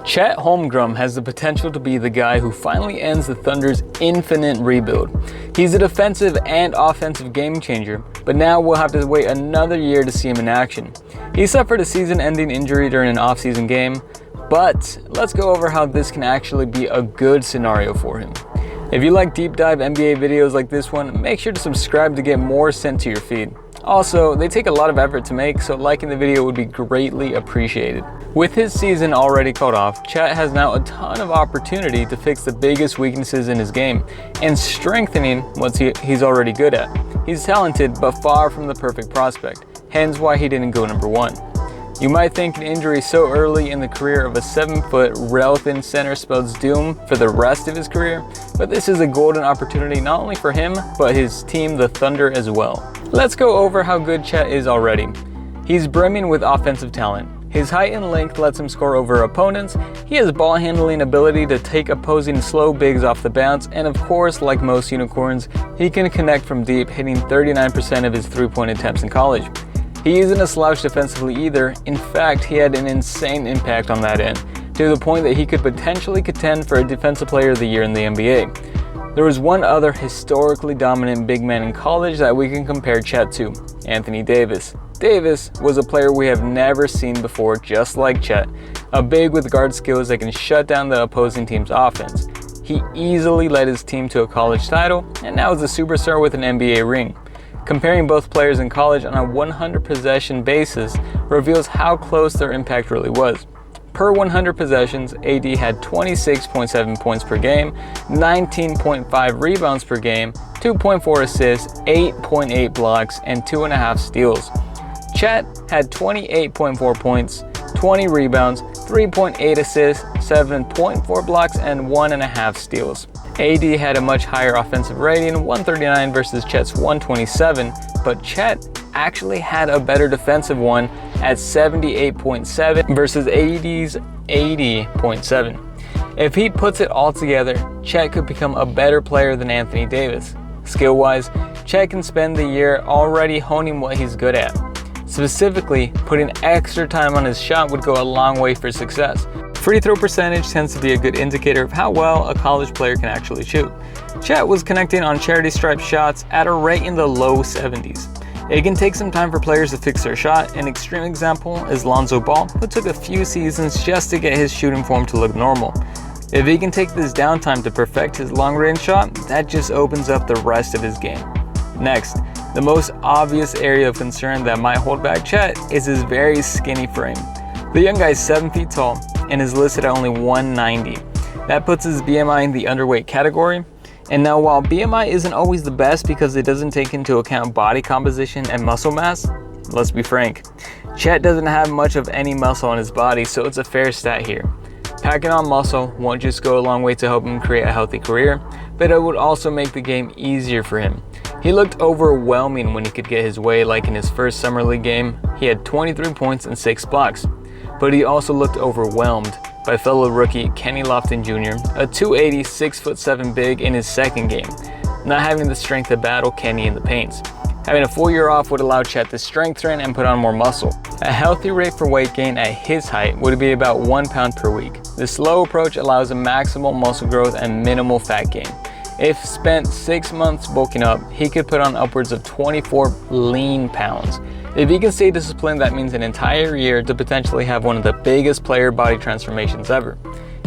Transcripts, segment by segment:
Chet Holmgren has the potential to be the guy who finally ends the Thunder's infinite rebuild. He's a defensive and offensive game changer, but now we'll have to wait another year to see him in action. He suffered a season-ending injury during an off-season game, but let's go over how this can actually be a good scenario for him. If you like deep dive NBA videos like this one, make sure to subscribe to get more sent to your feed. Also, they take a lot of effort to make, so liking the video would be greatly appreciated. With his season already called off, Chet has now a ton of opportunity to fix the biggest weaknesses in his game and strengthening what he's already good at. He's talented, but far from the perfect prospect, hence why he didn't go number 1. You might think an injury so early in the career of a 7-foot rail-thin center spells doom for the rest of his career, but this is a golden opportunity not only for him, but his team, the Thunder, as well. Let's go over how good Chet is already. He's brimming with offensive talent. His height and length lets him score over opponents. He has ball handling ability to take opposing slow bigs off the bounce, and of course, like most unicorns, he can connect from deep, hitting 39% of his three-point attempts in college. He isn't a slouch defensively either. In fact, he had an insane impact on that end, to the point that he could potentially contend for a Defensive Player of the Year in the NBA. There was one other historically dominant big man in college that we can compare Chet to, Anthony Davis. Davis was a player we have never seen before, just like Chet, a big with guard skills that can shut down the opposing team's offense. He easily led his team to a college title, and now is a superstar with an NBA ring. Comparing both players in college on a 100 possession basis reveals how close their impact really was. Per 100 possessions, AD had 26.7 points per game, 19.5 rebounds per game, 2.4 assists, 8.8 blocks, and 2.5 steals. Chet had 28.4 points, 20 rebounds, 3.8 assists, 7.4 blocks, and 1.5 steals. AD had a much higher offensive rating, 139 versus Chet's 127, but Chet actually had a better defensive one at 78.7 versus AD's 80.7. If he puts it all together, Chet could become a better player than Anthony Davis. Skill-wise, Chet can spend the year already honing what he's good at. Specifically, putting extra time on his shot would go a long way for success. Free throw percentage tends to be a good indicator of how well a college player can actually shoot. Chet was connecting on charity stripe shots at a rate in the low 70s. It can take some time for players to fix their shot. An extreme example is Lonzo Ball, who took a few seasons just to get his shooting form to look normal. If he can take this downtime to perfect his long-range shot, that just opens up the rest of his game. Next, the most obvious area of concern that might hold back Chet is his very skinny frame. The young guy is 7 feet tall and is listed at only 190. That puts his BMI in the underweight category. And now, while BMI isn't always the best because it doesn't take into account body composition and muscle mass, let's be frank, Chet doesn't have much of any muscle on his body, so it's a fair stat here. Packing on muscle won't just go a long way to help him create a healthy career, but it would also make the game easier for him. He looked overwhelming when he could get his way, like in his first summer league game. He had 23 points and 6 blocks, but he also looked overwhelmed by fellow rookie Kenny Lofton Jr., a 280, 6'7" big in his second game, not having the strength to battle Kenny in the paints. Having a full year off would allow Chet to strengthen and put on more muscle. A healthy rate for weight gain at his height would be about 1 pound per week. The slow approach allows a maximal muscle growth and minimal fat gain. If spent 6 months bulking up, he could put on upwards of 24 lean pounds. If he can stay disciplined, that means an entire year to potentially have one of the biggest player body transformations ever.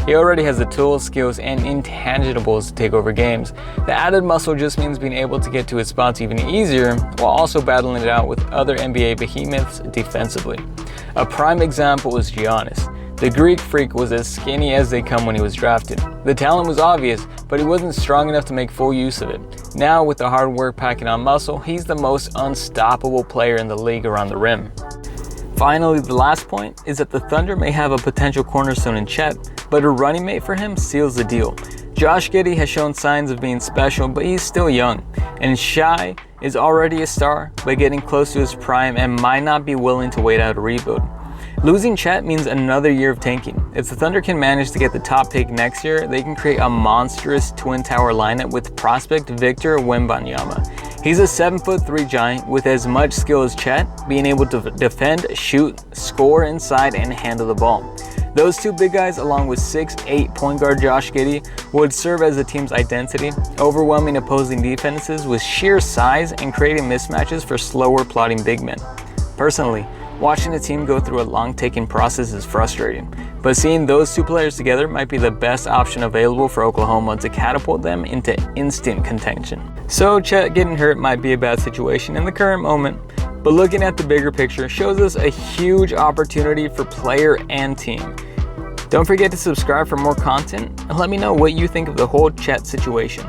He already has the tools, skills, and intangibles to take over games. The added muscle just means being able to get to his spots even easier, while also battling it out with other NBA behemoths defensively. A prime example is Giannis. The Greek freak was as skinny as they come when he was drafted. The talent was obvious, but he wasn't strong enough to make full use of it. Now, with the hard work packing on muscle, he's the most unstoppable player in the league around the rim. Finally, the last point is that the Thunder may have a potential cornerstone in Chet, but a running mate for him seals the deal. Josh Giddey has shown signs of being special, but he's still young. And Shai is already a star, but getting close to his prime and might not be willing to wait out a rebuild. Losing Chet means another year of tanking. If the Thunder can manage to get the top pick next year, they can create a monstrous twin tower lineup with prospect Victor Wembanyama. He's a 7'3" giant with as much skill as Chet, being able to defend, shoot, score inside, and handle the ball. Those two big guys, along with 6'8" point guard Josh Giddey, would serve as the team's identity, overwhelming opposing defenses with sheer size and creating mismatches for slower plotting big men. Personally, watching a team go through a long-taking process is frustrating, but seeing those two players together might be the best option available for Oklahoma to catapult them into instant contention. So Chet getting hurt might be a bad situation in the current moment, but looking at the bigger picture shows us a huge opportunity for player and team. Don't forget to subscribe for more content and let me know what you think of the whole Chet situation.